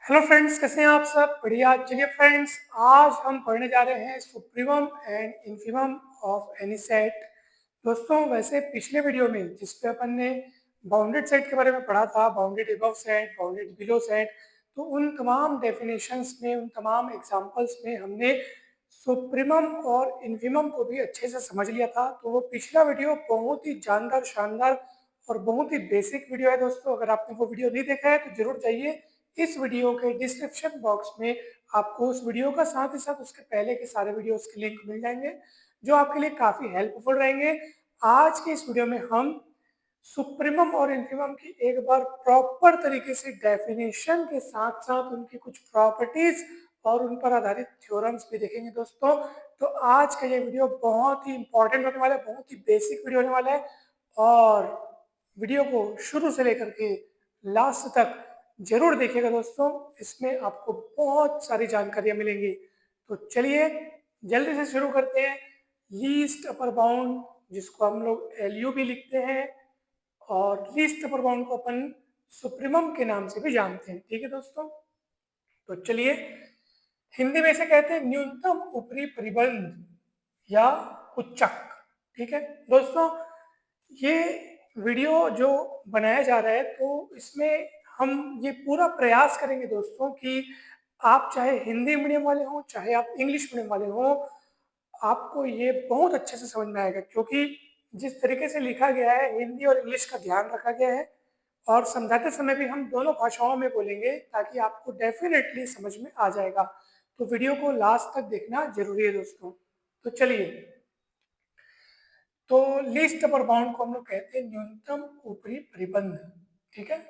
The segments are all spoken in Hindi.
हेलो फ्रेंड्स, कैसे हैं आप सब? बढ़िया। चलिए फ्रेंड्स, आज हम पढ़ने जा रहे हैं supremum and infimum of any set. दोस्तों, वैसे पिछले वीडियो में जिस पे अपन ने बाउंडेड सेट के बारे में पढ़ा था, bounded above set, bounded below set, तो उन तमाम डेफिनेशंस में, उन तमाम एग्जांपल्स में हमने सुप्रीमम और इन्फीमम को भी अच्छे से समझ लिया था। तो वो पिछला वीडियो बहुत ही जानदार, शानदार और बहुत ही बेसिक वीडियो है। दोस्तों, अगर आपने वो वीडियो नहीं देखा है तो जरूर जाइए। इस वीडियो के डिस्क्रिप्शन बॉक्स में आपको उस वीडियो का साथ ही साथ उसके पहले के सारे वीडियोस के लिंक मिल जाएंगे, जो आपके लिए काफ़ी हेल्पफुल रहेंगे। आज के इस वीडियो में हम सुप्रीमम और इन्फीमम की एक बार प्रॉपर तरीके से डेफिनेशन के साथ साथ उनकी कुछ प्रॉपर्टीज और उन पर आधारित थ्योरम्स भी देखेंगे। दोस्तों, तो आज का ये वीडियो बहुत ही इंपॉर्टेंट होने वाला है, बहुत ही बेसिक वीडियो होने वाला है। और वीडियो को शुरू से लेकर के लास्ट तक जरूर देखिएगा दोस्तों, इसमें आपको बहुत सारी जानकारियां मिलेंगी। तो चलिए जल्दी से शुरू करते हैं। लीस्ट अपर बाउंड, जिसको हम लोग एलयू भी लिखते हैं, और लीस्ट अपर बाउंड को अपन सुप्रीमम के नाम से भी जानते हैं। ठीक है दोस्तों, तो चलिए, हिंदी में इसे कहते हैं न्यूनतम ऊपरी परिबंध या उच्चक। ठीक है दोस्तों, ये वीडियो जो बनाया जा रहा है, तो इसमें हम ये पूरा प्रयास करेंगे दोस्तों कि आप चाहे हिंदी मीडियम वाले हों, चाहे आप इंग्लिश मीडियम वाले हों, आपको ये बहुत अच्छे से समझ में आएगा। क्योंकि जिस तरीके से लिखा गया है, हिंदी और इंग्लिश का ध्यान रखा गया है, और समझाते समय भी हम दोनों भाषाओं में बोलेंगे, ताकि आपको डेफिनेटली समझ में आ जाएगा। तो वीडियो को लास्ट तक देखना जरूरी है दोस्तों। तो चलिए, तो लीस्ट अपर बाउंड को हम लोग कहते हैं न्यूनतम ऊपरी परिबंध। ठीक है,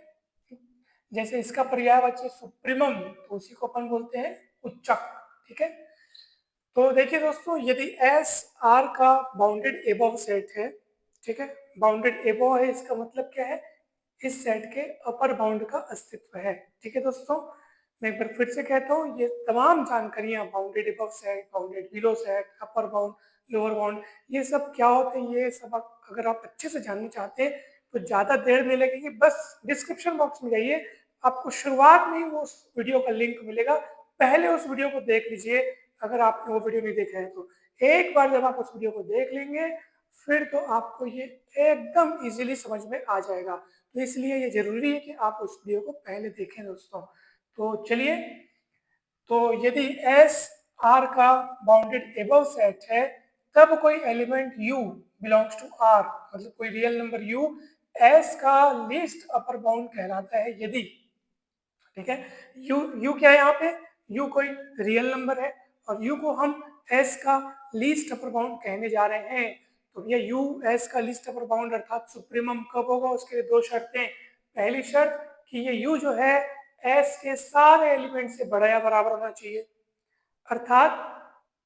जैसे इसका पर्यायवाची सुप्रीमम, तो उसी को अपन बोलते हैं उच्चक। ठीक है, तो देखिए दोस्तों, यदि एस आर का बाउंडेड एबव सेट है, ठीक है, बाउंडेड एबव है, इसका मतलब क्या है? इस सेट के अपर बाउंड का अस्तित्व है। ठीक है दोस्तों, मैं एक बार फिर से कहता हूँ, ये तमाम जानकारियां, bounded above set, bounded below set, upper bound, lower bound, ये सब क्या होते हैं, ये सब अगर आप अच्छे से जानना चाहते हैं तो ज़्यादा देर नहीं लगेगी। बस डिस्क्रिप्शन बॉक्स में जाइए, आपको शुरुआत में ही वो उस वीडियो का लिंक मिलेगा। पहले उस वीडियो को देख लीजिए, अगर आपने वो वीडियो नहीं देखा है तो। एक बार जब आप उस वीडियो को देख लेंगे, फिर तो आपको ये एकदम इजीली समझ में आ जाएगा। तो इसलिए ये जरूरी है कि आप उस वीडियो को पहले देखें दोस्तों। तो चलिए, तो यदि एस आर का बाउंडेड एबव सेट है, तब कोई element u belongs to r, मतलब कोई रियल नंबर u एस का लीस्ट अपर बाउंड कहलाता है यदि। ठीक है, u क्या है यहाँ पे? u कोई रियल नंबर है, और u को हम s का लीस्ट अपर बाउंड कहने जा रहे हैं। तो ये u s का लीस्ट अपर बाउंड अर्थात सुप्रीमम कब होगा, उसके लिए दो शर्तें। पहली शर्त कि ये u जो है s के सारे एलिमेंट से बड़ा या बराबर होना चाहिए। अर्थात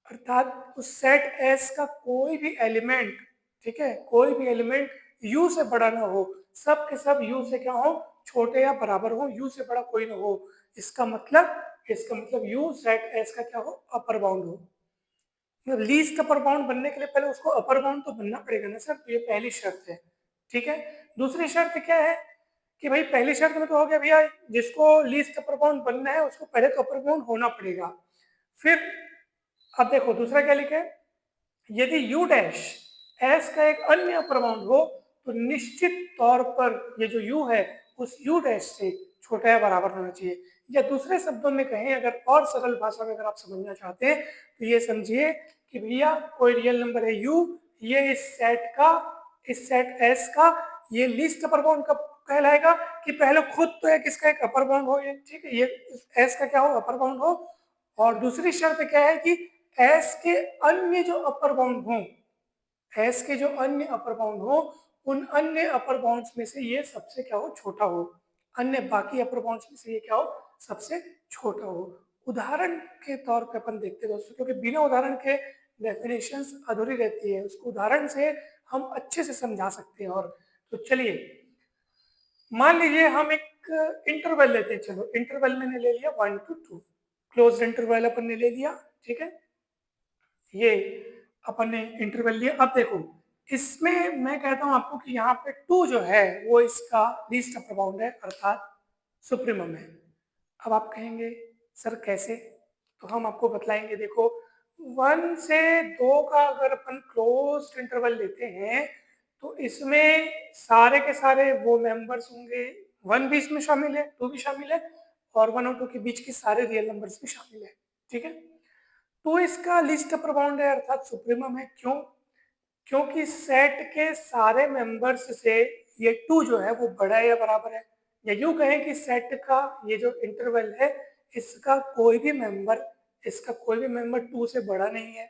अर्थात उस सेट S का कोई भी एलिमेंट, ठीक है, कोई भी एलिमेंट U से बड़ा ना हो, सब के सब U से क्या हो? छोटे या बराबर हो, U से बड़ा कोई ना हो। इसका मतलब U सेट S का क्या हो? अपर बाउंड हो। लीस्ट अपर बाउंड बनने के लिए पहले उसको अपर बाउंड तो बनना पड़ेगा ना सर, तो ये पहली शर्त है। ठीक है, दूसरी शर्त क्या है कि भाई, पहली शर्त में तो हो गया भैया, जिसको लीस्ट अपर बाउंड बनना है उसको पहले तो अपर बाउंड होना पड़ेगा। फिर अब देखो दूसरा क्या लिखा है, यदि u डैश s का एक अन्य अपर बाउंड हो, तो निश्चित तौर पर ये जो u है उस u डैश से छोटा या बराबर होना चाहिए। या दूसरे शब्दों में कहें, अगर और सरल भाषा में अगर आप समझना चाहते हैं, तो ये समझिए कि भैया कोई रियल नंबर है u, ये इस सेट s का ये लीस्ट अपर बाउंड कब कहलाएगा? कि पहले खुद तो एक इसका एक अपर बाउंड हो, ये ठीक है, ये s का क्या हो? अपर बाउंड हो। और दूसरी शर्त क्या है कि एस के अन्य जो अपर बाउंड हों, एस के जो अन्य अपर बाउंड हो, उन अन्य अपर बाउंड्स में से ये सबसे क्या हो? छोटा हो। अन्य बाकी अपर बाउंड्स में से ये क्या हो? सबसे छोटा हो। उदाहरण के तौर पे अपन देखते हैं दोस्तों, क्योंकि बिना उदाहरण के डेफिनेशंस अधूरी रहती है, उसको उदाहरण से हम अच्छे से समझा सकते हैं। और तो चलिए, मान लीजिए हम एक इंटरवल लेते हैं। चलो, इंटरवल मैंने ले लिया 1 to 2, क्लोज इंटरवल अपन ने ले लिया। ठीक है, ये अपन ने इंटरवल लिया। अब देखो, इसमें मैं कहता हूं आपको कि यहाँ पे 2 जो है वो इसका लीस्ट अपर बाउंड है, अर्थात सुप्रीमम है। अब आप कहेंगे सर कैसे, तो हम आपको बतलाएंगे। देखो 1 से 2 का अगर अपन क्लोज्ड इंटरवल लेते हैं तो इसमें सारे के सारे वो मेंबर्स होंगे, 1 भी इसमें शामिल है, 2 भी शामिल है, और 1 और 2 के बीच के सारे रियल नंबर्स भी शामिल है। ठीक है, तो इसका लीस्ट अपर बाउंड है अर्थात सुप्रीमम है। क्यों? क्योंकि सेट के सारे मेंबर्स से ये 2 जो है वो बड़ा या बराबर है, या यूं कहें कि सेट का ये जो इंटरवल है इसका कोई भी मेंबर 2 से बड़ा नहीं है।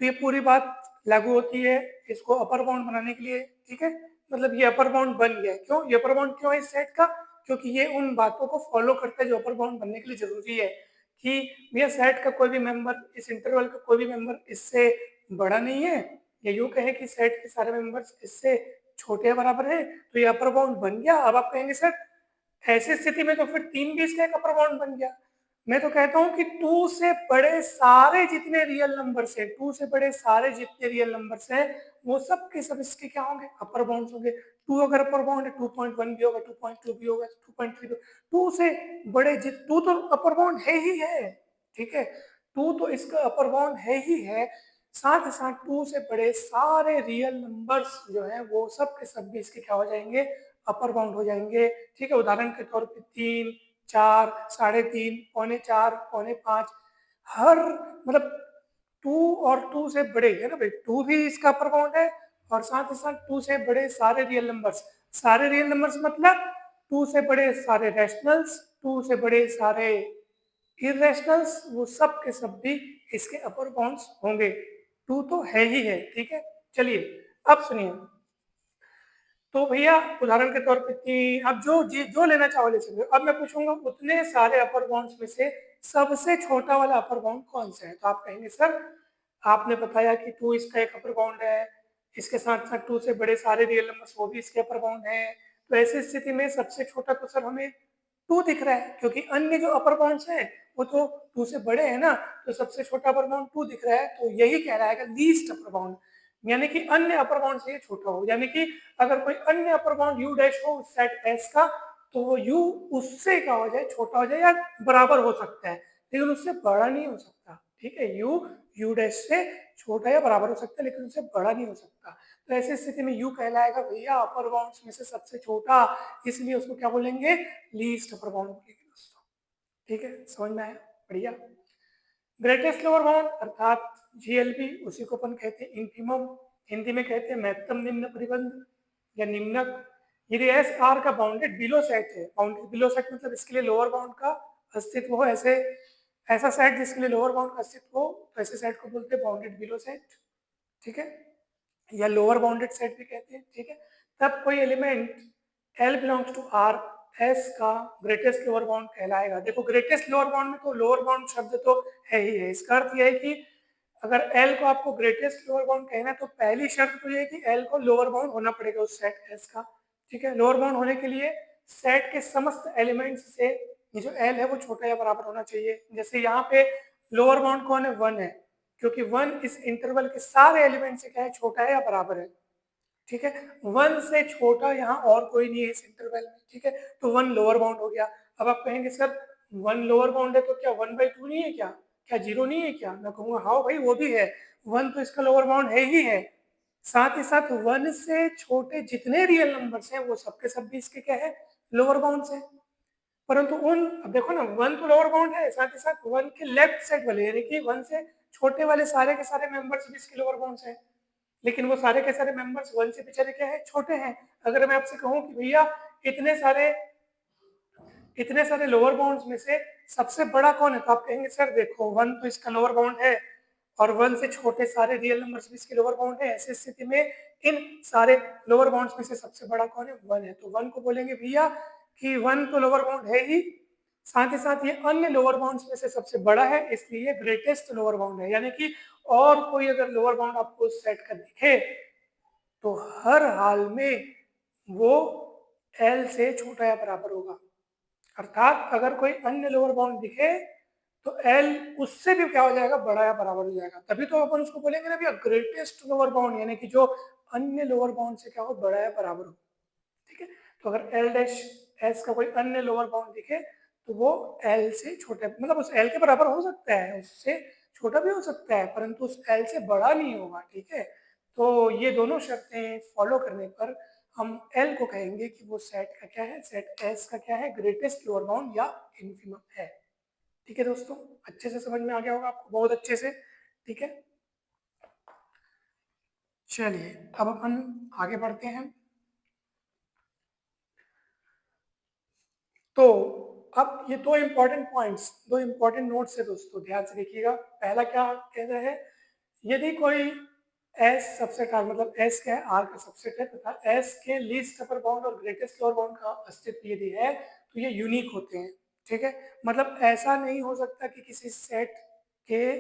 तो ये पूरी बात लागू होती है इसको अपर बाउंड बनाने के लिए। ठीक है, मतलब ये अपर बाउंड बन गया है। क्यों ये अपर बाउंड क्यों है इस सेट का? क्योंकि ये उन बातों को फॉलो करता है जो अपर बाउंड बनने के लिए जरूरी है, कि भैया सेट का कोई भी मेंबर, इस इंटरवल का कोई भी मेंबर इससे बड़ा नहीं है, या यूं कहें कि सेट के सारे मेंबर्स इससे छोटे या बराबर है, तो ये अपर बाउंड बन गया। अब आप कहेंगे सर ऐसी स्थिति में तो फिर 3 भी इसका एक अपर बाउंड बन गया। मैं तो कहता हूं कि 2 से बड़े सारे जितने रियल नंबर्स है, 2 से बड़े सारे जितने रियल नंबर्स हैं वो सब के सब इसके क्या होंगे? अपर बाउंड्स होंगे। 2 अगर अपर बाउंड है 2.1 भी होगा, 2.2 भी होगा, 2.3 भी। 2 से बड़े 2 तो अपर बाउंड है ही है। ठीक है, 2 तो इसका अपर बाउंड है ही है, साथ ही साथ 2 से बड़े सारे रियल नंबर्स जो है वो सब के सब भी इसके क्या हो जाएंगे? अपर बाउंड हो जाएंगे। ठीक है, उदाहरण के तौर पे 3, 4, 3.5, पौने 4, पौने 5, हर मतलब 2 और 2 से बड़े है ना भाई, 2 भी इसका अपर बाउंड है, और साथ ही साथ 2 से बड़े सारे रियल नंबर्स मतलब 2 से बड़े सारे रैशनल्स, 2 से बड़े सारे इरेशनल्स, वो सब के सब भी इसके अपर बाउंड्स होंगे। 2 तो है ही है। ठीक है, चलिए अब सुनिए। तो भैया उदाहरण के तौर पे कि आप जो लेना चाहो ले सकते हो। अब मैं पूछूंगा उतने सारे अपर बाउंड्स में से सबसे छोटा वाला अपर बाउंड कौन सा है? तो आप कहेंगे सर आपने बताया कि 2 इसका एक अपर बाउंड है, इसके साथ साथ 2 से बड़े सारे रियल नंबर्स वो भी इसके अपर बाउंड है, तो ऐसी स्थिति में सबसे छोटा तो सर हमें 2 दिख रहा है, क्योंकि अन्य जो अपर बाउंड्स हैं वो तो 2 से बड़े हैं ना, तो सबसे छोटा अपर बाउंड 2 दिख रहा है, तो यही कहलाएगा लीस्ट अपर बाउंड, यानी कि अन्य अपर बाउंड से ये छोटा हो। यानी कि अगर कोई अन्य अपर बाउंड यू डैश हो उस सेट एस का, तो वो यू उससे क्या हो जाए? छोटा हो जाए या बराबर हो सकता है, लेकिन उससे बड़ा नहीं हो सकता। ठीक है, यू डैश से छोटा या बराबर हो सकता है, लेकिन उससे बड़ा नहीं हो सकता। तो ऐसी स्थिति में यू कहलाएगा भैया अपर बाउंड्स में से सबसे छोटा, इसलिए उसको क्या बोलेंगे? लीस्ट अपर बाउंड बोलेंगे दोस्तों। ठीक है, समझ में आया? बढ़िया। ग्रेटेस्ट लोअर बाउंड अर्थात जीएलबी, उसी को अपन कहते हैं इंफिमम, हिंदी में कहते हैं महत्तम निम्न परिबंध या निम्नक। यदि एस आर का बाउंडेड बिलो सेट है, बाउंडेड बिलो सेट मतलब इसके लिए लोअर बाउंड का अस्तित्व हो, ऐसे ऐसा सेट जिसके लिए लोअर बाउंड का अस्तित्व हो, तो ऐसे सेट को बोलते हैं बाउंडेड बिलो सेट। ठीक है, या लोअर बाउंडेड सेट भी कहते हैं। ठीक है, तब कोई element L belongs to R S का ग्रेटेस्ट लोअर बाउंड कहलाएगा। देखो ग्रेटेस्ट लोअर बाउंड में तो लोअर बाउंड शब्द तो है ही है, इसका अर्थ यह है कि अगर एल को आपको ग्रेटेस्ट लोअर बाउंड कहना है तो पहली शर्त तो ये है कि एल को लोअर बाउंड होना पड़ेगा उस सेट एस का। ठीक है, लोअर बाउंड होने के लिए सेट के समस्त एलिमेंट्स से ये जो एल है वो छोटा या बराबर होना चाहिए। जैसे यहाँ पे लोअर बाउंड कौन है? 1 है, क्योंकि 1 इस इंटरवल के सारे एलिमेंट से क्या है? छोटा है या बराबर है। ठीक है, 1 से छोटा यहाँ और कोई नहीं है इस इंटरवल में। ठीक है, तो 1 लोअर बाउंड हो गया। अब आप कहेंगे सर 1 लोअर बाउंड है तो क्या 1/2 नहीं है? क्या क्या 0 नहीं है? क्या मैं कहूँगा हाँ भाई वो भी है, 1 तो इसका लोअर बाउंड है ही है। साथ ही साथ 1 से छोटे जितने रियल नंबर्स हैं वो सबके सब भी इसके क्या है? लोअर बाउंड है। परंतु उन, अब देखो ना 1 तो लोअर बाउंड है, साथ ही साथ 1 के लेफ्ट साइड वाले यानी कि 1 से छोटे वाले सारे के सारे मेंबर्स भी इसके लोअर बाउंड हैं, लेकिन वो सारे के सारे मेंबर्स 1 से बेचारे क्या है? छोटे हैं। अगर मैं आपसे कहूं कि भैया इतने सारे इतने सारे लोअर बाउंड्स में से सबसे बड़ा कौन है, तो आप कहेंगे सर देखो 1 तो इसका लोअर बाउंड है और 1 से छोटे सारे रियल नंबर्स भी इसके लोअर बाउंड है। ऐसी स्थिति में इन सारे लोअर बाउंड्स में से सबसे बड़ा कौन है? 1 है, तो 1 को बोलेंगे भैया कि 1 तो लोअर बाउंड है ही, साथ ही साथ ये अन्य लोअर बाउंड्स में से सबसे बड़ा है, इसलिए ये ग्रेटेस्ट लोअर बाउंड है। यानी कि और कोई अगर लोअर बाउंड आपको उस सेट का दिखे तो हर हाल में वो एल से छोटा या बराबर होगा। अर्थात अगर कोई अन्य लोअर बाउंड दिखे तो एल उससे भी क्या हो जाएगा? बड़ा या बराबर हो जाएगा। तभी तो अपन उसको बोलेंगे ना भैया ग्रेटेस्ट लोअर बाउंड, यानी कि जो अन्य लोअर बाउंड से क्या हो? बड़ा या बराबर हो। ठीक है, तो अगर एल डैश एस का कोई अन्य लोअर बाउंड दिखे तो वो एल से छोटा, मतलब उस एल के बराबर हो सकता है, उससे छोटा भी हो सकता है, परंतु उस एल से बड़ा नहीं होगा, ठीक है। तो ये दोनों शर्तें फॉलो करने पर हम एल को कहेंगे कि वो सेट का क्या है, सेट एस का क्या है, ग्रेटेस्ट लोअर बाउंड या इन्फिमम है। ठीक है दोस्तों, अच्छे से समझ में आ गया होगा आपको, बहुत अच्छे से, ठीक है। चलिए अब अपन आगे बढ़ते हैं। तो अब ये दो इंपॉर्टेंट पॉइंट्स, दो इंपॉर्टेंट नोट्स है दोस्तों, ध्यान से देखिएगा। पहला क्या कहता है, यदि कोई एस सबसेट आर, मतलब एस क्या है, आर का सबसेट है, तथा एस के लीस्ट अपर बाउंड और ग्रेटेस्ट लोअर बाउंड का अस्तित्व यदि है, तो ये यूनिक होते हैं, ठीक है। मतलब ऐसा नहीं हो सकता कि किसी सेट के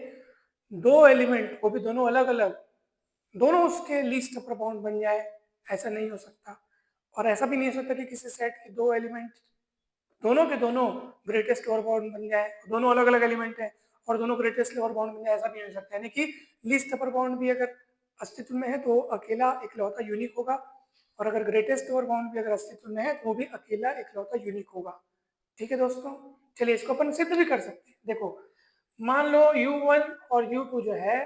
दो एलिमेंट, वो भी दोनों अलग अलग, दोनों उसके लीस्ट अपर बाउंड बन जाए, ऐसा नहीं हो सकता। और ऐसा भी नहीं हो सकता कि किसी सेट के दो एलिमेंट दोनों के दोनों ग्रेटेस्ट लोअर बाउंड बन जाए, दोनों अलग अलग एलिमेंट है और दोनों ग्रेटेस्ट लोअर बाउंड बन जाए, ऐसा भी नहीं हो सकता। यानी कि लीस्ट अपर बाउंड भी अगर अस्तित्व में है तो अकेला इकलौता यूनिक होगा, और अगर ग्रेटेस्ट लोअर बाउंड भी अगर अस्तित्व में है तो वो भी अकेला इकलौता यूनिक होगा। ठीक है दोस्तों, चलिए इसको अपन सिद्ध भी कर सकते हैं। देखो मान लो U1 और U2 जो है,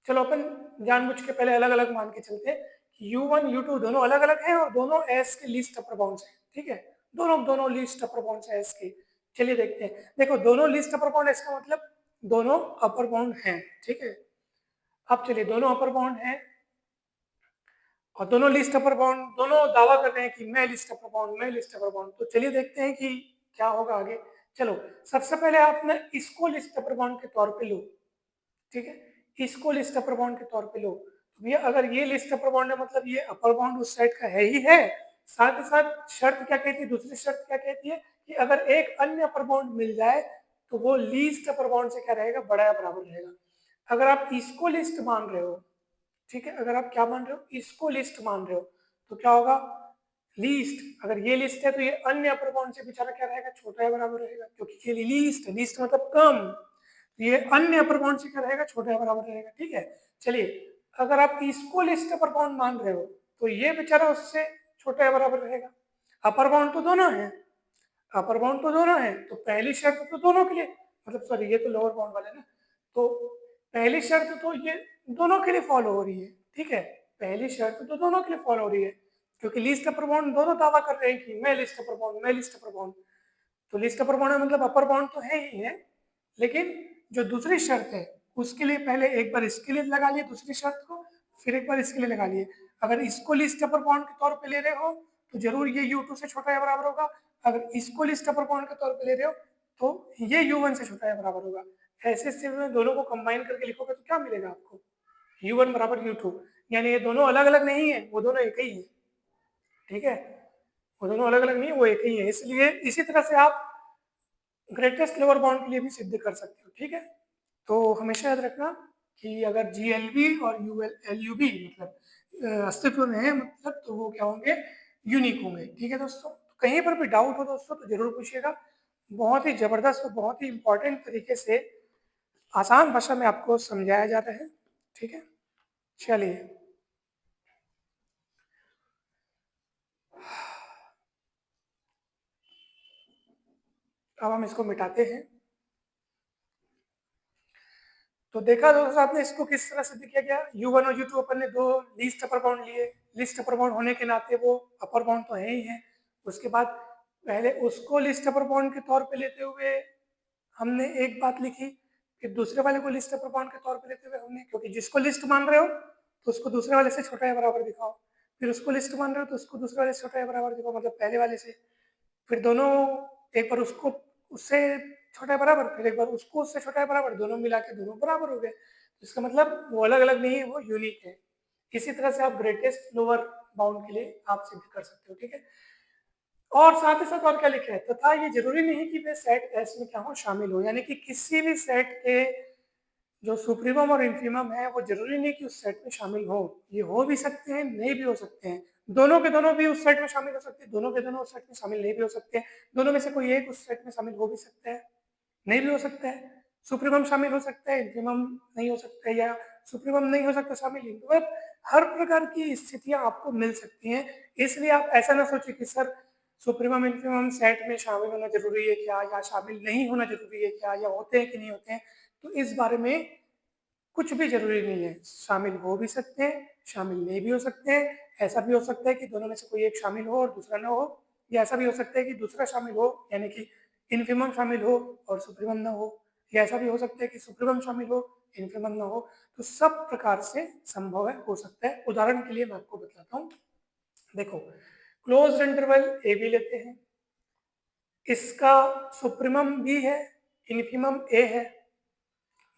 चलो अपन जानबूझ के पहले अलग अलग मान के चलते हैं कि U1 U2 दोनों अलग अलग हैं और दोनों एस के लीस्ट अपर बाउंड्स हैं, ठीक है। दोनों दोनों लीस्ट अपर बाउंड्स हैं एस के। चलिए देखते हैं, देखो दोनों लीस्ट अपर बाउंड, इसका मतलब दोनों अपर बाउंड हैं, ठीक है। अब चलिए दोनों अपर बाउंड हैं और दोनों लिस्ट अपर बाउंड, दोनों दावा कर रहे हैं कि मैं लिस्ट अपर बाउंड, मैं लिस्ट अपर बाउंड। तो चलिए देखते हैं कि क्या होगा आगे। चलो सबसे पहले आप ना इसको लिस्ट अपर बाउंड के तौर पे लो, ठीक है। इसको लिस्ट अपर बाउंड के तौर पे लो, तो भैया अगर ये लिस्ट अपर बाउंड है मतलब ये अपर बाउंड उस साइड का है ही है। साथ ही साथ शर्त क्या कहती है, दूसरी शर्त क्या कहती है कि अगर एक अन्य अपर बाउंड मिल जाए तो वो लीस्ट अपर बाउंड से क्या रहेगा, बड़ा या बराबर रहेगा। अगर आप इसको लिस्ट मान रहे हो, ठीक है, अगर आप क्या मान रहे हो, इसको लिस्ट मान रहे हो, तो क्या होगा, लीस्ट, अगर ये लिस्ट है तो ये अन्य अपर बाउंड से बेचारा क्या रहेगा, छोटा या बराबर रहेगा, क्योंकि ये लीस्ट है, लीस्ट मतलब कम, तो ये अन्य अपर बाउंड से क्या रहेगा, छोटा या बराबर रहेगा, ठीक है। चलिए अगर आप इसको लिस्ट अपर बाउंड मान रहे हो तो ये बेचारा उससे छोटा या बराबर रहेगा। अपर बाउंड तो दोनों है, अपर बाउंड तो दोनों है, तो पहली शर्त तो दोनों के लिए, मतलब सॉरी ये तो लोअर बाउंड वाले ना, तो पहली शर्त तो ये दोनों के लिए फॉलो हो रही है, ठीक है। पहली शर्त तो दोनों के लिए फॉलो हो रही है, क्योंकि लिस्ट अपर बाउंड दोनों दावा कर रहे हैं कि मैं लिस्ट अपर बाउंड, मैं लिस्ट अपर बाउंड। तो लिस्ट अपर बाउंड मतलब अपर बाउंड तो है ही है, लेकिन जो दूसरी शर्त है उसके लिए पहले एक बार इसके लिए लगा लिए दूसरी शर्त को, फिर एक बार इसके लिए लगा लिए। अगर इसको लिस्ट अपर बाउंड के तौर पे ले रहे हो तो जरूर ये U2 से छोटा या बराबर होगा, अगर इसको लिस्ट अपर बाउंड के तौर पे ले रहे हो तो ये U1 से छोटा या बराबर होगा। ऐसे स्थिति में दोनों को कंबाइन करके लिखोगे तो क्या मिलेगा आपको, U1 बराबर U2, यानी ये दोनों अलग अलग नहीं है, वो दोनों एक ही है, ठीक है। वो दोनों अलग अलग नहीं है, वो एक ही है। इसलिए इसी तरह से आप ग्रेटेस्ट लोअर बाउंड के लिए भी सिद्ध कर सकते हो, ठीक है। तो हमेशा याद रखना कि अगर GLB और LUB मतलब अस्तित्व में है, मतलब तो वो क्या होंगे, यूनिक होंगे, ठीक है दोस्तों। कहीं पर भी डाउट हो दोस्तों तो जरूर पूछिएगा, बहुत ही जबरदस्त और बहुत ही इंपॉर्टेंट तरीके से आसान भाषा में आपको समझाया जा रहा है, ठीक है। चलिए अब हम इसको मिटाते हैं। तो देखा दोस्तों आपने इसको किस तरह सिद्ध किया गया, U1 और U2 अपन ने दो लीस्ट अपर बाउंड लिए, लीस्ट अपर बाउंड होने के नाते वो अपर बाउंड तो है ही है। उसके बाद पहले उसको लिस्ट अपर बाउंड के तौर पे लेते हुए हमने एक बात लिखी, फिर दूसरे वाले को लिस्ट अपर बाउंड के तौर पे लेते हुए हमने, क्योंकि जिसको लिस्ट मान रहे हो तो उसको दूसरे वाले से छोटा या बराबर दिखाओ, फिर उसको लिस्ट मान रहे हो तो उसको दूसरे वाले से छोटा या बराबर दिखाओ, मतलब पहले वाले से, फिर दोनों एक बार उसको उससे छोटा है बराबर, फिर एक बार उसको उससे छोटा है बराबर, दोनों मिला के दोनों बराबर हो गए। तो इसका मतलब वो अलग अलग नहीं है, वो यूनिक है। इसी तरह से आप ग्रेटेस्ट लोअर बाउंड के लिए आप सिद्ध कर सकते हो, ठीक है। और साथ ही साथ और क्या लिखा है, तथा ये जरूरी नहीं कि वे सेट एस में क्या हो, शामिल हो, यानी कि किसी भी सेट के जो सुप्रीमम और इंफीमम है वो जरूरी नहीं कि उस सेट में शामिल हो, ये हो भी सकते हैं, नहीं भी हो सकते हैं। दोनों के दोनों भी उस सेट में शामिल हो सकते हैं, दोनों के दोनों उस सेट में शामिल नहीं भी हो सकते हैं, दोनों में से कोई एक उस सेट में शामिल हो भी सकता है, नहीं भी हो सकता है। सुप्रीमम शामिल हो सकता है, इंफीमम नहीं हो सकता है, या सुप्रीमम नहीं हो सकता शामिल, मतलब हर प्रकार की स्थितियां आपको मिल सकती हैं। इसलिए आप ऐसा ना सोचिए कि सर सुप्रीमम इन्फीमम सेट में शामिल होना जरूरी है क्या, या शामिल नहीं होना जरूरी है क्या, या होते हैं कि नहीं होते हैं, तो इस बारे में कुछ भी जरूरी नहीं है। शामिल हो भी सकते हैं, शामिल नहीं भी हो सकते हैं। ऐसा भी हो सकता है कि दोनों में से कोई एक शामिल हो और दूसरा ना हो, या ऐसा भी हो सकता है कि दूसरा शामिल हो, यानी कि इन्फीमम शामिल हो और सुप्रीमम ना हो, या ऐसा भी हो सकता है कि सुप्रीमम शामिल हो, इन्फीमम ना हो। तो सब प्रकार से संभव है, हो सकता है। उदाहरण के लिए मैं आपको बताता हूँ। देखो, क्लोज्ड इंटरवल ए बी लेते हैं, इसका सुप्रीमम बी है, इन्फीमम ए है,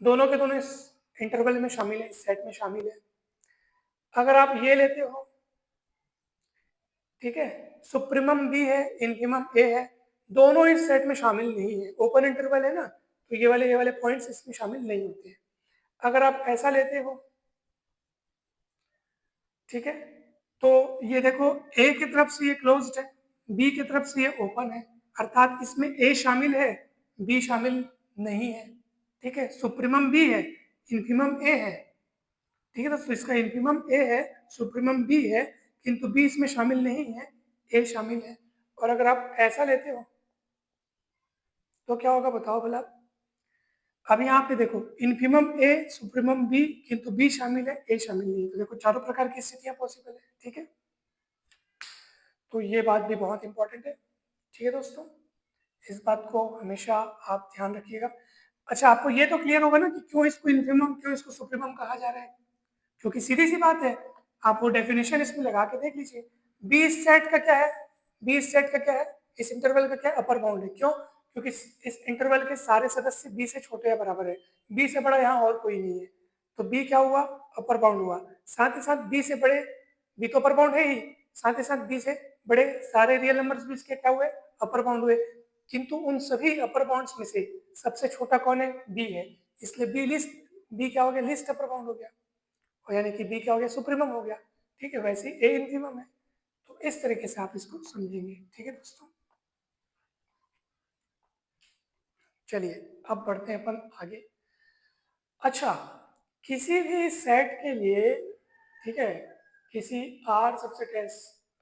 दोनों के दोनों इस इंटरवल में शामिल है, इस सेट में शामिल है। अगर आप ये लेते हो, ठीक है, सुप्रीमम बी है, इन्फीमम ए है, दोनों इस सेट में शामिल नहीं है, ओपन इंटरवल है ना, तो ये वाले पॉइंट्स इसमें शामिल नहीं होते हैं। अगर आप ऐसा लेते हो, ठीक है, तो ये देखो ए की तरफ से ये क्लोज्ड है, बी की तरफ से ये ओपन है, अर्थात इसमें ए शामिल है, बी शामिल नहीं है। ठीक है, सुप्रीमम बी है, इन्फीमम ए है। ठीक है, तो इसका इन्फीमम ए है, सुप्रीमम बी है, किंतु बी इसमें शामिल नहीं है, ए शामिल है। और अगर आप ऐसा लेते हो तो क्या होगा बताओ भला। अब यहाँ पे देखो, इन्फीमम ए, सुप्रीमम बी, किंतु बी शामिल है, ए शामिल नहीं है। तो देखो चारों प्रकार की स्थितियां पॉसिबल है। ठीक है, तो ये बात भी बहुत इंपॉर्टेंट है। ठीक है दोस्तों, इस बात को हमेशा आप ध्यान रखिएगा। अच्छा, आपको ये तो क्लियर होगा ना कि क्यों इसको इन्फीमम, क्यों इसको सुप्रीमम कहा जा रहा है, क्योंकि सीधी सी बात है, आप वो डेफिनेशन इसमें लगा के देख लीजिए। बी इस सेट का क्या है, बी इस सेट का क्या है, इस इंटरवल का क्या है, अपर बाउंड है। क्यों? क्योंकि इस इंटरवल के सारे सदस्य बी से छोटे या बराबर है, बी से बड़ा यहाँ और कोई नहीं है, तो बी क्या हुआ, अपर बाउंड हुआ। साथ ही साथ बी से बड़े, बी तो अपर बाउंड है ही, साथ ही साथ बी से बड़े सारे रियल नंबर्स भी इसके क्या हुए, अपर बाउंड हुए। किंतु उन सभी अपर बाउंड्स में से सबसे छोटा कौन है, बी है, इसलिए बी लिस्ट, बी क्या हो गया, लिस्ट अपर बाउंड हो गया, और यानी कि बी क्या हो गया, सुप्रीमम हो गया। ठीक है, वैसे ए इन्फीमम है। तो इस तरीके से आप इसको समझेंगे। ठीक है दोस्तों, चलिए अब बढ़ते हैं अपन आगे। अच्छा, किसी भी सेट के लिए, ठीक है, किसी आर सबसेट एस,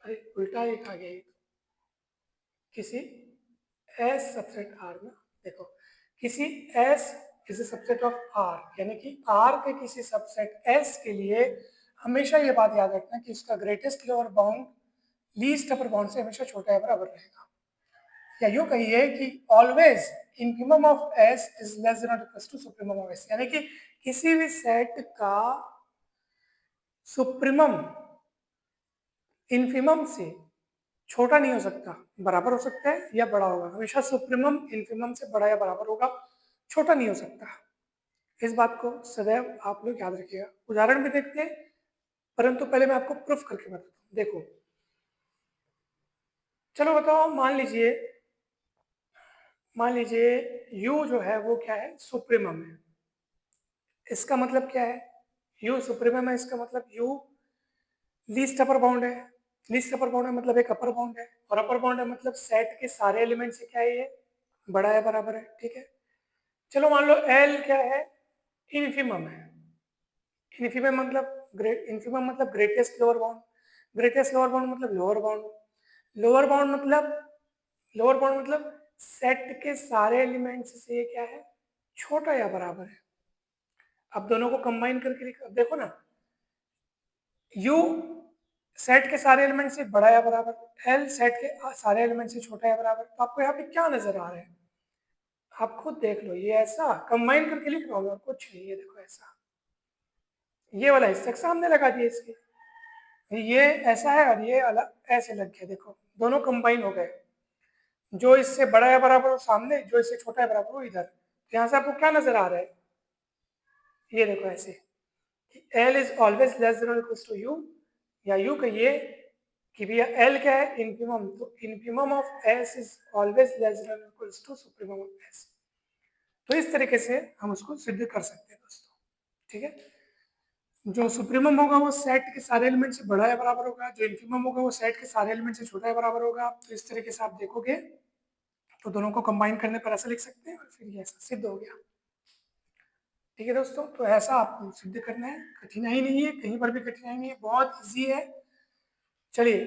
अरे उल्टा एक आ गया ये तो, किसी एस सबसेट आर ना, देखो, किसी S is a subset of R, यानी कि आर के किसी सबसेट एस के लिए हमेशा ये बात याद रखना कि इसका greatest lower bound least upper bound से हमेशा छोटा या बराबर रहेगा। या यूं कहिए कि always infimum of S is less than और equal to supremum of S, यानी कि किसी भी सेट का सुप्रीमम इन्फीमम से छोटा नहीं हो सकता, बराबर हो सकता है या बड़ा होगा, हमेशा सुप्रीमम इन्फीमम से बड़ा या बराबर होगा, छोटा नहीं हो सकता। इस बात को सदैव आप लोग याद रखिएगा। उदाहरण भी देखते हैं, परंतु पहले मैं आपको प्रूफ करके बताता हूँ। देखो, चलो बताओ, मान लीजिए u जो है वो क्या है, सुप्रीमम है। इसका मतलब क्या है, u सुप्रीमम है, इसका मतलब u लीस्ट अपर बाउंड है। लीस्ट अपर बाउंड है मतलब एक अपर बाउंड है, और अपर बाउंड है मतलब सेट के सारे एलिमेंट से क्या है, ये बड़ा है, बराबर है। ठीक है, चलो मान लो l क्या है, इन्फीमम है। इन्फीमम मतलब इन्फीमम मतलब greatest lower bound, greatest lower bound मतलब लोअर बाउंड, लोअर बाउंड मतलब, लोअर बाउंड मतलब सेट के सारे एलिमेंट्स से ये क्या है, छोटा या बराबर है। अब दोनों को कंबाइन करके देखो ना, u सेट के सारे एलिमेंट से बड़ा या बराबर, l सेट के सारे एलिमेंट से छोटा या बराबर। तो आपको यहाँ पे क्या नजर आ रहा है, आप खुद देख लो, ये ऐसा कंबाइन करके लिख रहा हूँ और कुछ नहीं, ये देखो ऐसा, ये वाला हिस्सा सामने लगा दिया इसके, ये ऐसा है और ये अलग ऐसे लग गया। देखो दोनों कंबाइन हो गए, जो इससे बड़ा या बराबर हो सामने, जो इससे छोटा या बराबर हो इधर। तो यहाँ से आपको क्या नजर आ रहा है, ये देखो ऐसे, L is always less than और इक्वल टू U, या U कहिए कि भैया L क्या है, इन्फीमम, तो infimum of S is always less than और equal to supremum of S। तो इस तरीके से हम उसको सिद्ध कर सकते हैं दोस्तों। ठीक है, जो सुप्रीमम होगा वो सेट के सारे एलिमेंट से बड़ा या बराबर होगा, जो इन्फीमम होगा वो सेट के सारे एलिमेंट से छोटा या बराबर होगा। तो इस तरीके से आप देखोगे तो दोनों को कंबाइन करने पर ऐसा लिख सकते हैं, और फिर ये ऐसा सिद्ध हो गया। ठीक है दोस्तों, तो ऐसा आपको सिद्ध करना है, कठिनाई नहीं है, कहीं पर भी कठिनाई नहीं है, बहुत इजी है। चलिए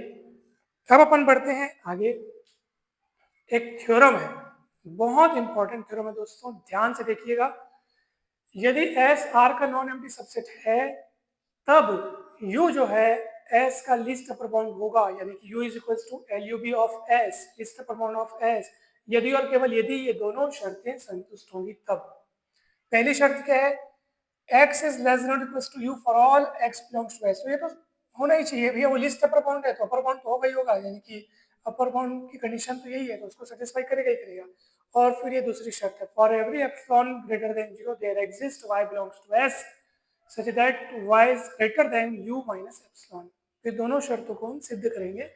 अब अपन बढ़ते हैं आगे। एक थ्योरम है, बहुत इंपॉर्टेंट थ्योरम है दोस्तों, ध्यान से देखिएगा। यदि एस आर का नॉन एम्प्टी सबसेट है तब U जो है S का लीस्ट अपर बाउंड होगा, यानी कि U is equal to LUB of S, least upper bound of S, यदि और केवल यदि ये दोनों शर्तें संतुष्ट होंगी तब। पहली शर्त क्या है, x इज लेस देन और equal to U for all x belongs to S, तो ये तो होना ही चाहिए भैया, वो लीस्ट अपर बाउंड है तो अपर बाउंड तो होगा ही होगा, यानी कि अपर बाउंड की कंडीशन तो यही है, तो उसको सेटिस्फाई करेगा ही करेगा। और फिर ये दूसरी शर्त है, for every epsilon greater than 0 there exist y belongs to S such that y is greater than u minus epsilon। ये दोनों शर्तों को हम सिद्ध करेंगे,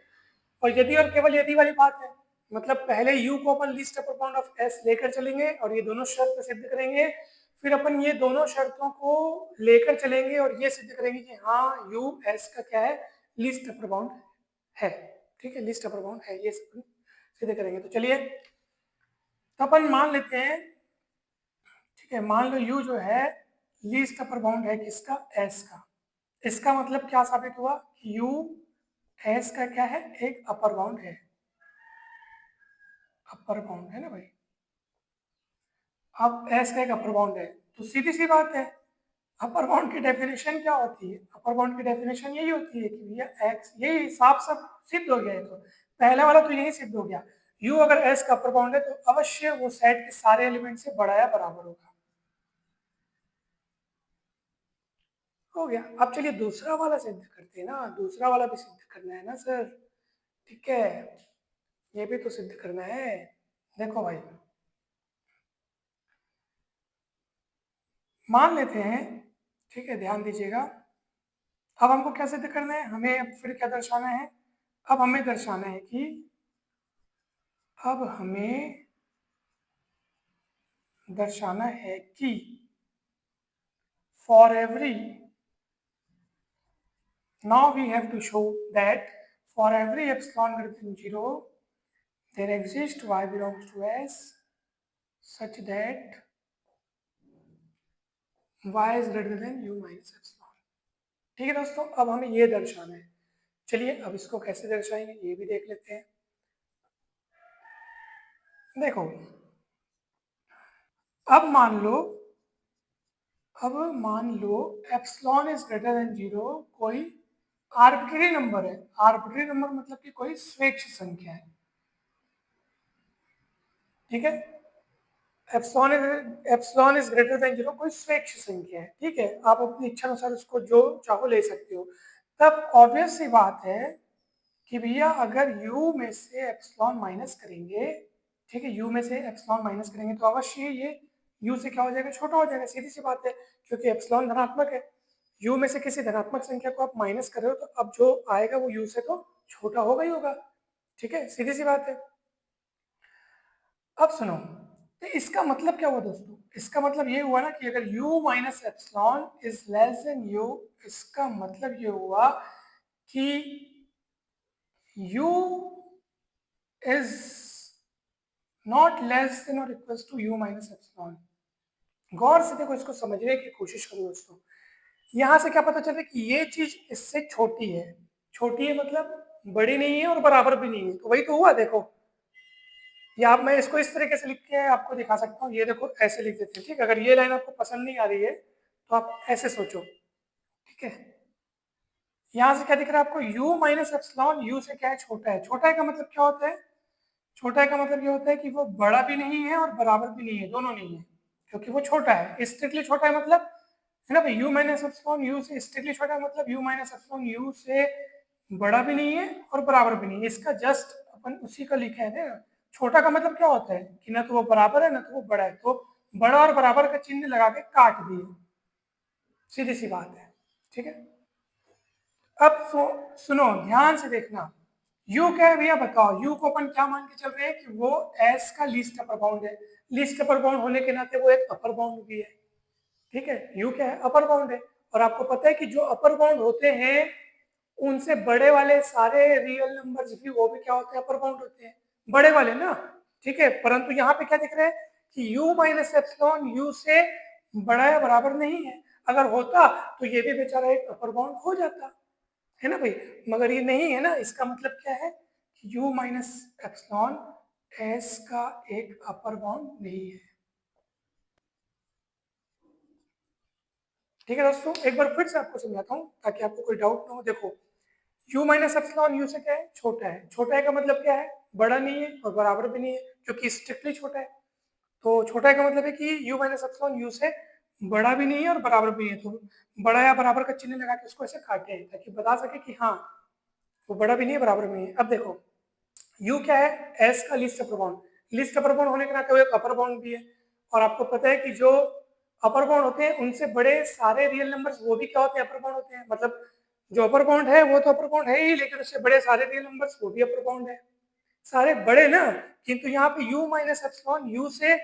और यदि और केवल यदि वाली बात है, मतलब पहले u को अपन least upper bound of s लेकर चलेंगे और ये दोनों शर्त सिद्ध करेंगे, फिर अपन ये दोनों शर्तों को लेकर चलेंगे और ये सिद्ध करेंगे कि हाँ u s का क्या है, लीस्ट अपर बाउंड है। ठीक है, लीस्ट अपर बाउंड है, ये सिद्ध करेंगे। तो चलिए, तो अपन मान लेते हैं, ठीक है, मान लो u जो है लीस्ट अपर बाउंड है किसका, s का। इसका मतलब क्या साबित हुआ कि u s का क्या है, एक अपर बाउंड है, अपर बाउंड है ना भाई। अब s का एक अपर बाउंड है तो सीधी सी बात है, अपर बाउंड की डेफिनेशन क्या होती है, अपर बाउंड की डेफिनेशन यही होती है कि भैया x, यही साफ सब सिद्ध हो गया है। तो पहले वाला तो यही सिद्ध हो गया, u अगर s का अपर बाउंड है तो अवश्य वो सेट के सारे एलिमेंट से बड़ा या बराबर होगा। हो गया। अब चलिए दूसरा वाला सिद्ध करते हैं ना, दूसरा वाला भी सिद्ध करना है ना सर, ठीक है, ये भी तो सिद्ध करना है। देखो भाई, मान लेते हैं, ठीक है, ध्यान दीजिएगा। अब हमको क्या सिद्ध करना है, हमें फिर क्या दर्शाना है, अब हमें दर्शाना है कि, अब हमें दर्शाना है कि for every, now we have to show that for every epsilon greater than 0 there exists y belongs to S such that y is greater than u minus epsilon। ठीक है दोस्तों, अब हमें ये दर्शाना है। चलिए अब इसको कैसे दर्शाएंगे ये भी देख लेते हैं। देखो, अब मान लो एप्सिलॉन इज ग्रेटर देन 0 कोई आर्बिट्ररी नंबर है, आर्बिट्ररी नंबर मतलब कि कोई स्वेच्छ संख्या है, ठीक है, एप्सिलॉन इज ग्रेटर देन 0 कोई स्वेच्छ संख्या है, ठीक है, आप अपनी इच्छा अनुसार उसको जो चाहो ले सकते हो। तब ऑब्वियस सी बात है कि भैया अगर u में से एप्सिलॉन माइनस करेंगे, ठीक है, u में से एप्सिलॉन माइनस करेंगे तो अवश्य ये u से क्या हो जाएगा, छोटा हो जाएगा, सीधी सी बात है, क्योंकि एप्सिलॉन धनात्मक है। u में से किसी धनात्मक संख्या को आप माइनस कर रहे हो तो अब जो आएगा वो u से तो छोटा होगा ही होगा, ठीक है, सीधी सी बात है। अब सुनो, तो इसका मतलब क्या हुआ दोस्तों, इसका मतलब ये हुआ ना कि अगर u minus epsilon is less then u, इसका मतलब ये हुआ कि u is not less than or equals to u minus epsilon। गौर से देखो, इसको समझने की कोशिश करो दोस्तों। यहां से क्या पता चलता है कि ये चीज इससे छोटी है, छोटी है मतलब बड़ी नहीं है और बराबर भी नहीं है, तो वही तो हुआ। देखो, या आप, मैं इसको इस तरीके से लिख के आपको दिखा सकता हूँ, ये देखो ऐसे लिख देते हैं, ठीक है, अगर ये लाइन आपको पसंद नहीं आ रही है तो आप ऐसे सोचो, ठीक है। यहाँ से क्या दिख रहा है आपको, u माइनस एप्सिलॉन u से क्या है, छोटा है। छोटा है का मतलब क्या होता है, छोटा है का मतलब ये होता है कि वो बड़ा भी नहीं है और बराबर भी नहीं है, दोनों नहीं है, क्योंकि वो छोटा है, स्ट्रिक्टली छोटा है, मतलब है ना भाई, u माइनस एप्सिलॉन u से स्ट्रिक्टली छोटा है, मतलब u माइनस एप्सिलॉन u से बड़ा भी नहीं है और बराबर भी नहीं है। इसका जस्ट अपन उसी का लिखे है ना। छोटा का मतलब क्या होता है कि ना तो वो बराबर है ना तो वो बड़ा है, तो बड़ा और बराबर का चिन्ह लगा के काट दिए, सीधी सी बात है, ठीक है। अब सुनो ध्यान से देखना, u क्या है भैया बताओ, u को अपन क्या मान के चल रहे हैं कि वो s का लीस्ट अपर बाउंड है, लीस्ट अपर बाउंड होने के नाते वो एक अपर बाउंड भी है, ठीक है, u क्या है, अपर बाउंड है। और आपको पता है कि जो अपर बाउंड होते हैं उनसे बड़े वाले सारे रियल नंबर्स भी वो भी क्या होते हैं, अपर बाउंड होते हैं, बड़े वाले ना, ठीक है। परंतु यहाँ पे क्या दिख रहा है कि u माइनस एप्सिलॉन u से बड़ा या बराबर नहीं है, अगर होता तो ये भी बेचारा एक अपर बाउंड हो जाता, है ना भाई, मगर ये नहीं है ना। इसका मतलब क्या है कि u माइनस एप्सिलॉन एस का एक अपर बाउंड नहीं है। ठीक है दोस्तों, एक बार फिर से आपको समझाता हूँ ताकि आपको कोई डाउट ना हो। देखो, u माइनस एप्सिलॉन यू से क्या है, छोटा है। छोटा है का मतलब क्या है, बड़ा नहीं है और बराबर भी नहीं है, क्योंकि स्ट्रिक्टली छोटा है। तो छोटा है का मतलब है कि u माइनस एप्सिलॉन यू से बड़ा भी नहीं है और बराबर भी नहीं है। तो बड़ा या बराबर का चिन्ह लगा के उसको ऐसे काटे ताकि बता सके कि हाँ वो बड़ा भी नहीं है बराबर भी नहीं है। अब देखो, u क्या है, s का least upper bound. Least upper bound होने के नाते वो एक अपर बाउंड भी है। और आपको पता है कि जो अपर बाउंड होते हैं उनसे बड़े सारे रियल नंबर्स वो भी क्या होते हैं, अपर बाउंड होते हैं। मतलब जो अपर बाउंड है वो तो अपर बाउंड है ही, लेकिन उससे बड़े सारे रियल नंबर्स वो भी अपर बाउंड है, सारे बड़े ना। किंतु यहाँ पे u माइनस एप्सिलॉन यू से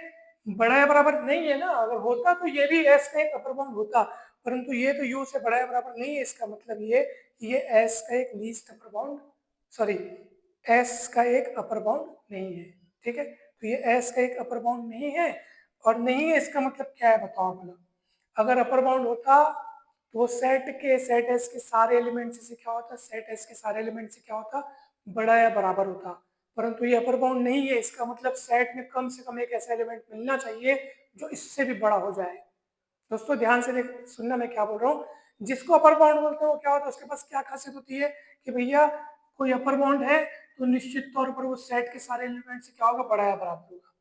बड़ा या बराबर नहीं है ना। अगर होता तो ये भी s का एक अपर बाउंड होता, परंतु ये तो u से बड़ा या बराबर नहीं है। इसका मतलब ये s का एक least upper bound, sorry s का एक अपर बाउंड नहीं है। ठीक है, तो ये s का एक अपर बाउंड नहीं है। और नहीं है इसका मतलब क्या है बताओ भला। अगर अपर बाउंड होता तो वो सेट एस के सारे एलिमेंट से क्या होता, सेट एस के सारे एलिमेंट से क्या होता, बड़ा या बराबर होता। परंतु ये अपर बाउंड नहीं है। इसका मतलब सेट में कम से कम एक ऐसा एलिमेंट मिलना चाहिए जो इससे भी बड़ा हो जाए। दोस्तों ध्यान से देख सुनना मैं क्या बोल रहा हूँ। जिसको अपर बाउंड बोलते हैं वो क्या होता है, उसके पास क्या खासियत होती है कि भैया कोई अपर बाउंड है तो निश्चित तौर पर वो सेट के सारे एलिमेंट से क्या होगा, बड़ा या बराबर होगा।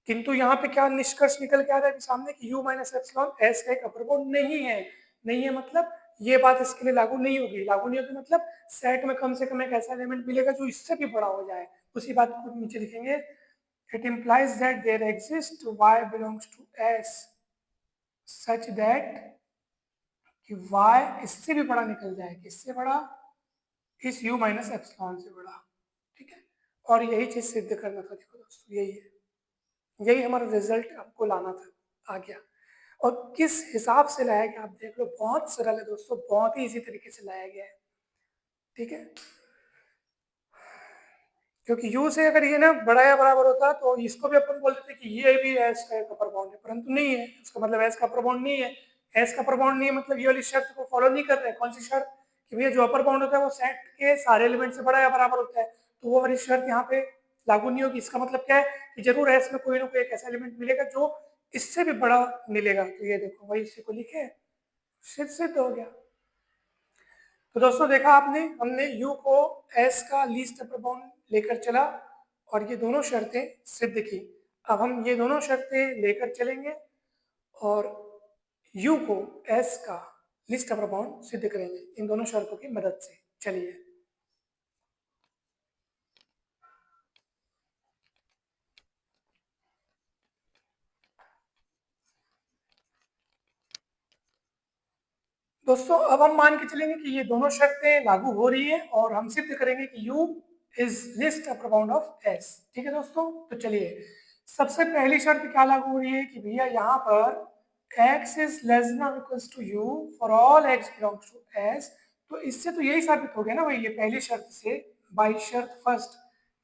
किंतु यहाँ पे क्या निष्कर्ष निकल के आ रहा है सामने कि u माइनस एप्सिलॉन एस का एक अपर बाउंड नहीं है। नहीं है मतलब ये बात इसके लिए लागू नहीं होगी। लागू नहीं होगी मतलब सेट में कम से कम एक ऐसा एलिमेंट मिलेगा जो इससे भी बड़ा हो जाए। उसी बात को नीचे लिखेंगे, it implies that there exist y belongs to s such that कि y इससे भी बड़ा निकल जाए। किससे बड़ा, इस u माइनस एप्सिलॉन से बड़ा। ठीक है, और यही चीज सिद्ध करना था। देखो दोस्तों यही है, यही हमारा रिजल्ट हमको लाना था, आ गया। और किस हिसाब से लाया गया आप देख लो, बहुत सरल है दोस्तों, बहुत ही इसी तरीके से लाया गया है। ठीक है, क्योंकि u से अगर ये ना बड़ा या बराबर होता तो इसको भी अपन बोल देते कि ये भी s का एक अपर बाउंड है, परंतु नहीं है। इसका मतलब s का अपर बाउंड नहीं है। s का अपर बाउंड नहीं है मतलब ये वाली शर्त को फॉलो नहीं कर रहे। कौन सी शर्त, कि भैया जो अपर बाउंड होता है वो सेट के सारे एलिमेंट से बड़ा या बराबर होता है, तो वो वाली शर्त यहाँ पे लागू नहीं होगी। इसका मतलब क्या है कि जरूर s में कोई ना कोई एक ऐसा एलिमेंट मिलेगा जो इससे भी बड़ा मिलेगा। तो ये देखो वही इसी को लिखे, सिद्ध हो गया। तो दोस्तों देखा आपने, हमने u को s का लीस्ट अपर बाउंड लेकर चला और ये दोनों शर्तें सिद्ध की। अब हम ये दोनों शर्तें लेकर चलेंगे और u को s का लीस्ट अपर बाउंड सिद्ध करेंगे इन दोनों शर्तों की मदद से। चलिए, दोस्तों अब हम मान के चलेंगे कि ये दोनों शर्तें लागू हो रही है और हम सिद्ध करेंगे कि u is list upper bound of s। ठीक है दोस्तों, तो चलिए सबसे पहली शर्त क्या लागू हो रही है कि भैया यहाँ पर x is less than equals to u for all x belongs to s। तो इससे तो यही साबित हो गया ना भाई, ये पहली शर्त से बाई शर्त फर्स्ट,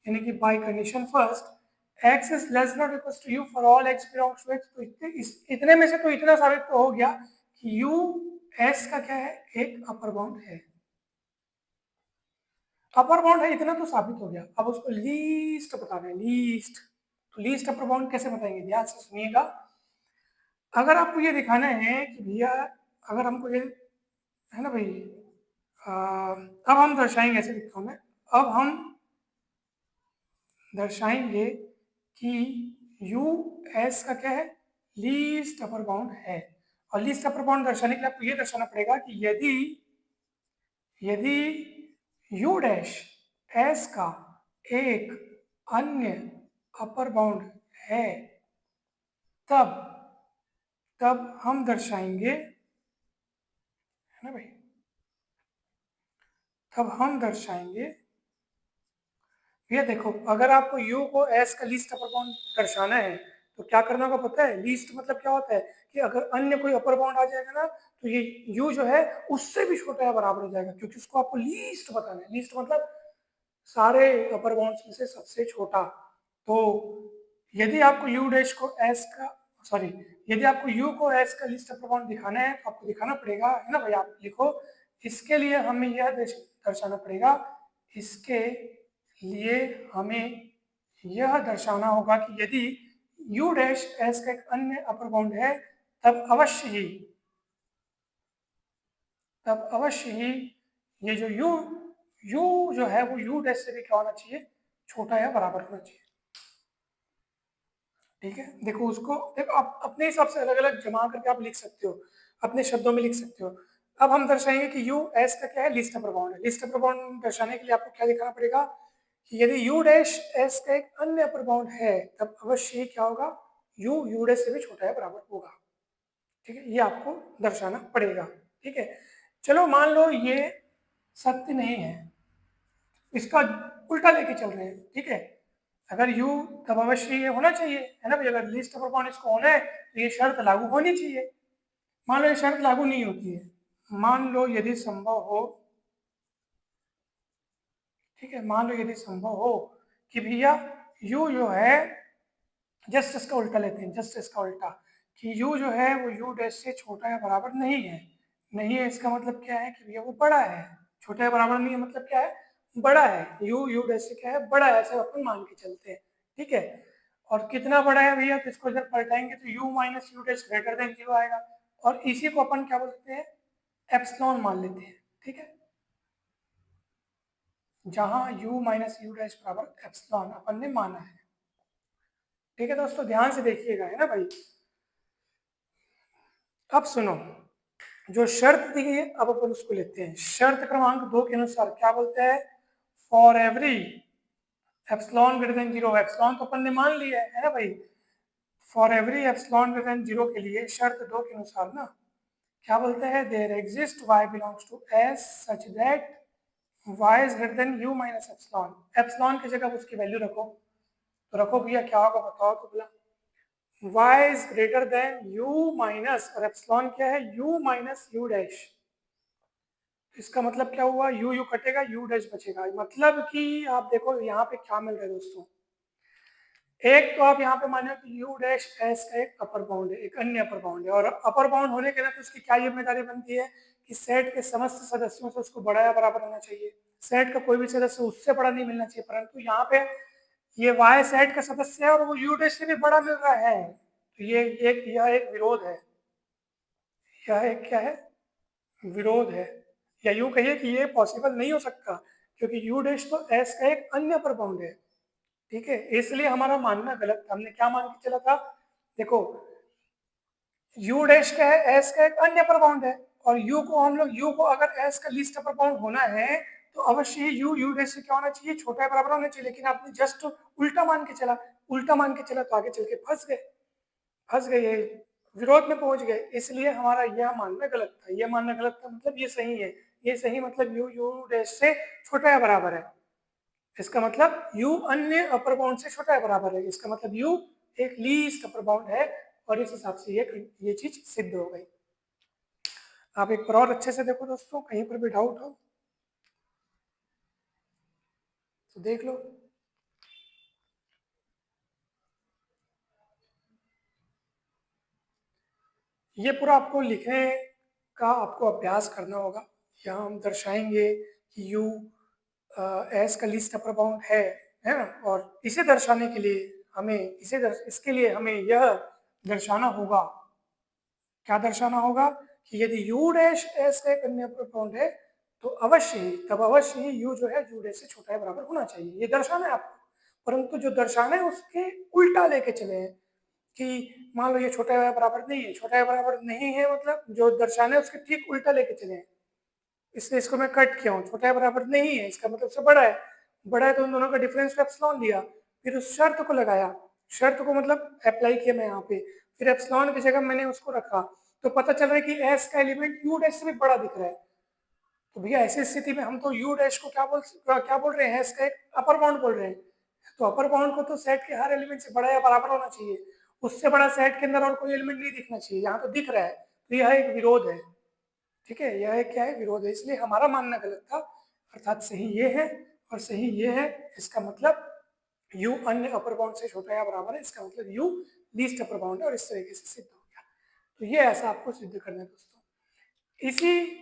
यानी कि by condition first, x is less than equals to u for all x belongs to x। तो इतने में से तो इतना साबित तो हो गया कि u s का क्या है, एक अपर बाउंड है। अपर बाउंड है इतना तो साबित हो गया। अब उसको लीस्ट बताना है, लीस्ट। तो लीस्ट अपर बाउंड कैसे बताएंगे, ध्यान से सुनिएगा। अगर आपको ये दिखाना है कि भैया, अगर हमको ये है ना भाई, अब हम दर्शाएंगे, ऐसे लिखता हूं मैं। अब हम दर्शाएंगे कि यू एस का क्या है, लीस्ट अपर बाउंड है। और लीस्ट अपर बाउंड दर्शाने के लिए आपको ये दर्शाना पड़ेगा कि यदि यदि यू डैश एस का एक अन्य अपर बाउंड है, तब तब हम दर्शाएंगे, है ना भाई, तब हम दर्शाएंगे। ये देखो, अगर आपको u को s का लीस्ट अपर बाउंड दर्शाना है तो क्या करना होगा पता है। लीस्ट मतलब क्या होता है कि अगर अन्य कोई अपर बाउंड आ जाएगा ना तो ये u जो है उससे भी छोटा या बराबर हो जाएगा, क्योंकि उसको आपको लीस्ट बताना है। लीस्ट मतलब सारे अपर बाउंड्स में से सबसे छोटा। तो यदि आपको u डैश को s का, सॉरी, यदि आपको u को s का लीस्ट अपर बाउंड दिखाना है तो आपको दिखाना पड़ेगा, है ना भाई, आप लिखो। इसके लिए हमें यह दर्शाना पड़ेगा, इसके लिए हमें यह दर्शाना होगा कि यदि u डैश एस का एक अन्य अपर बाउंड है तब अवश्य ही ये जो u जो है वो u डैश से भी क्या होना चाहिए, छोटा या बराबर होना चाहिए। ठीक है, देखो उसको देखो आप अपने हिसाब से अलग अलग जमा करके आप लिख सकते हो, अपने शब्दों में लिख सकते हो। अब हम दर्शाएंगे कि u एस का क्या है, लीस्ट अपर बाउंड है। लीस्ट अपर बाउंड दर्शाने के लिए आपको क्या दिखाना पड़ेगा कि यदि u डैश एस का एक अन्य अपर बाउंड है तब अवश्य ही क्या होगा, u डैश से भी छोटा या बराबर होगा। ठीक है, ये आपको दर्शाना पड़ेगा। ठीक है, चलो मान लो ये सत्य नहीं है, इसका उल्टा लेके चल रहे हैं। ठीक है, अगर u तब अवश्य ये होना चाहिए, है ना भाई, अगर लीस्ट अपर बाउंड इसको होना है तो ये शर्त लागू होनी चाहिए। मान लो ये शर्त लागू नहीं होती है, मान लो यदि संभव हो, ठीक है, मान लो यदि संभव हो कि भैया u जो है, जस्ट इसका उल्टा लेते हैं, जस्ट इसका उल्टा, कि u जो है वो u डैश से छोटा या बराबर नहीं है। नहीं है इसका मतलब क्या है कि भैया वो बड़ा है। छोटा या बराबर नहीं है मतलब क्या है, बड़ा है। u डैश से क्या है, बड़ा है, ऐसे अपन मान के चलते हैं। ठीक है, और कितना बड़ा है भैया, तो इसको जब पलटाएंगे तो u minus you dash greater than 0 आएगा, और इसी को अपन क्या बोलते हैं, एप्सिलॉन मान लेते हैं। ठीक है, जहां u माइनस यू डैश बराबर एप्सिलॉन अपन ने माना है। ठीक है दोस्तों, ध्यान से देखिएगा, है ना भाई। अब सुनो, जो शर्त दी गई है अब अपन उसको लेते हैं। शर्त क्रमांक 2 के अनुसार क्या बोलते हैं, for every epsilon greater than 0, epsilon तो अपन ने मान लिया है ना भाई, for every epsilon greater than 0 के लिए शर्त 2 के अनुसार ना क्या बोलते हैं, there exist y belongs to s such that y is greater than u minus epsilon. Epsilon की जगह उसकी वैल्यू रखो, तो रखो भैया, क्या होगा बताओ तो भला, y is greater than u minus, और एप्सिलॉन क्या है, u माइनस यू डैश। इसका मतलब क्या हुआ, u कटेगा, u डैश बचेगा। मतलब कि आप देखो यहाँ पे क्या मिल रहा है दोस्तों, एक तो आप यहाँ पे मानो कि u डैश एस का एक अपर बाउंड है, एक अन्य अपर बाउंड है, और अपर बाउंड होने के नाते उसकी क्या जिम्मेदारी बनती है कि सेट के समस्त सदस्यों से उसको बड़ा या बराबर होना चाहिए। सेट का कोई भी सदस्य उससे बड़ा नहीं मिलना चाहिए, परंतु यहाँ पे ये y सेट का सदस्य है और वो u डैश से भी बड़ा मिल रहा है, तो यह एक विरोध है। यह एक क्या है, विरोध है, या यूं कहिए कि ये पॉसिबल नहीं हो सकता, क्योंकि यू डैश तो एस का एक अन्य अपर बाउंड है। ठीक है, इसलिए हमारा मानना गलत था। हमने क्या मान के चला था, देखो यू डैश का है एस का एक अन्य अपर बाउंड है, और यू को हम लोग, यू को अगर एस का लीस्ट अपर बाउंड होना है तो अवश्य ही यू डैश से क्या होना चाहिए, छोटा या बराबर होना चाहिए। लेकिन आपने जस्ट उल्टा मान के चला, उल्टा मान के चला तो आगे चल के फंस गए, ये विरोध में पहुंच गए। इसलिए हमारा यह मानना गलत था। यह मानना गलत था मतलब ये सही है, ये सही मतलब यू डैश से छोटा या बराबर है। इसका मतलब u अन्य अपर बाउंड से छोटा या बराबर है, इसका मतलब u एक लीस्ट अपर बाउंड है, और इस हिसाब से ये चीज सिद्ध हो गई। आप एक बार और अच्छे से देखो दोस्तों, कहीं पर भी डाउट हो तो देख लो। ये पूरा आपको लिखने का आपको अभ्यास करना होगा। यहाँ हम दर्शाएंगे कि u एस का लीस्ट अपर बाउंड है ना, और इसे दर्शाने के लिए हमें इसके लिए हमें यह दर्शाना होगा, क्या दर्शाना होगा कि यदि u डैश एस का एक अन्य अपर बाउंड है तो अवश्य ही u जो है u डैश से छोटा या बराबर होना चाहिए, ये दर्शाना है आपको। परंतु जो दर्शाना है उसके उल्टा लेके चले हैं कि मान लो ये छोटा या बराबर नहीं है, छोटा या बराबर नहीं है मतलब जो दर्शाना है उसके ठीक उल्टा लेके चले हैं। इसलिए इसको मैं कट किया हूँ, छोटा या बराबर नहीं है इसका मतलब से बड़ा है। बड़ा है तो उन दोनों का डिफरेंस को एप्सिलॉन लिया, फिर उस शर्त को लगाया, शर्त को मतलब अप्लाई किया मैं यहाँ पे, फिर एप्सिलॉन की जगह मैंने उसको रखा, तो पता चल रहा है कि एस का एलिमेंट यू डैश से भी बड़ा दिख रहा है। तो भैया ऐसी स्थिति में हम तो यू डैश को क्या बोल रहे हैं, एस का एक अपर बाउंड बोल रहे हैं। तो अपर बाउंड को तो सेट के हर एलिमेंट से बड़ा या बराबर होना चाहिए, उससे बड़ा सेट के अंदर और कोई एलिमेंट नहीं दिखना चाहिए, यहाँ तो दिख रहा है, तो यह एक विरोध है। ठीक है, यह एक क्या है, विरोध है। इसलिए हमारा मानना गलत था, अर्थात सही ये है और सही ये है। इसका मतलब u अन्य अपर बाउंड से छोटा या बराबर है, इसका मतलब u लीस्ट अपर बाउंड है, और इस तरीके से सिद्ध हो गया। तो ये ऐसा आपको सिद्ध करना है दोस्तों। इसी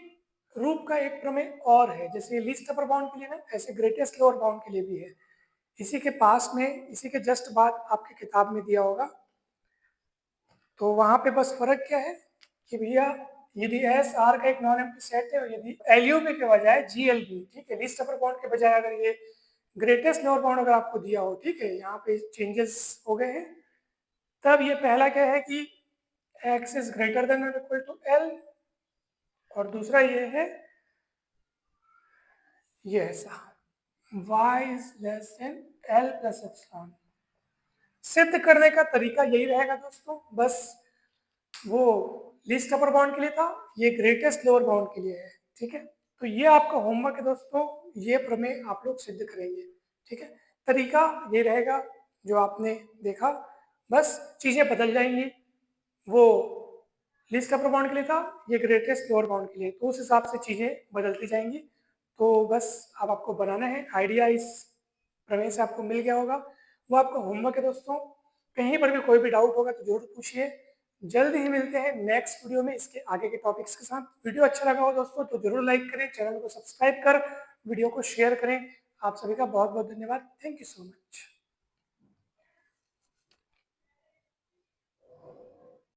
रूप का एक प्रमेय और है, जैसे लीस्ट अपर बाउंड के लिए ना, ऐसे ग्रेटेस्ट लोअर बाउंड के लिए भी है। इसी के पास में, इसी के जस्ट बाद आपकी किताब में दिया होगा। तो वहाँ पे बस फर्क क्या है कि भैया यदि एस आर का एक नॉन एम्प्टी सेट है और यदि एलयूबी के बजाय जीएलबी, ठीक है, लीस्ट अपर बाउंड के बजाय अगर ये ग्रेटेस्ट लोअर बाउंड अगर आपको दिया हो, ठीक है, यहाँ पे चेंजेस हो गए हैं, तब ये पहला क्या है कि x इज ग्रेटर देन और इक्वल टू एल, और दूसरा ये है ये ऐसा y is less then L plus epsilon. सिद्ध करने का तरीका यही रहेगा दोस्तों, बस वो लीस्ट अपर बाउंड के लिए था, ये ग्रेटेस्ट लोअर बाउंड के लिए है, ठीक है। तो ये आपका होमवर्क है दोस्तों, ये प्रमेय आप लोग सिद्ध करेंगे, ठीक है। तरीका ये रहेगा जो आपने देखा, बस चीजें बदल जाएंगी, वो लिस्ट अपर बाउंड के लिए था, ये ग्रेटेस्ट लोअर बाउंड के लिए, तो उस हिसाब से चीजें बदलती जाएंगी। तो बस अब आपको बनाना है, आइडिया इस प्रमेय से आपको मिल गया होगा, वो आपका होमवर्क है दोस्तों। कहीं पर भी कोई भी डाउट होगा तो जरूर पूछिए। जल्द ही मिलते हैं नेक्स्ट वीडियो में इसके आगे के टॉपिक्स के साथ। वीडियो अच्छा लगा हो दोस्तों तो जरूर लाइक करें, चैनल को सब्सक्राइब कर वीडियो को शेयर करें। आप सभी का बहुत बहुत धन्यवाद। Thank you so much.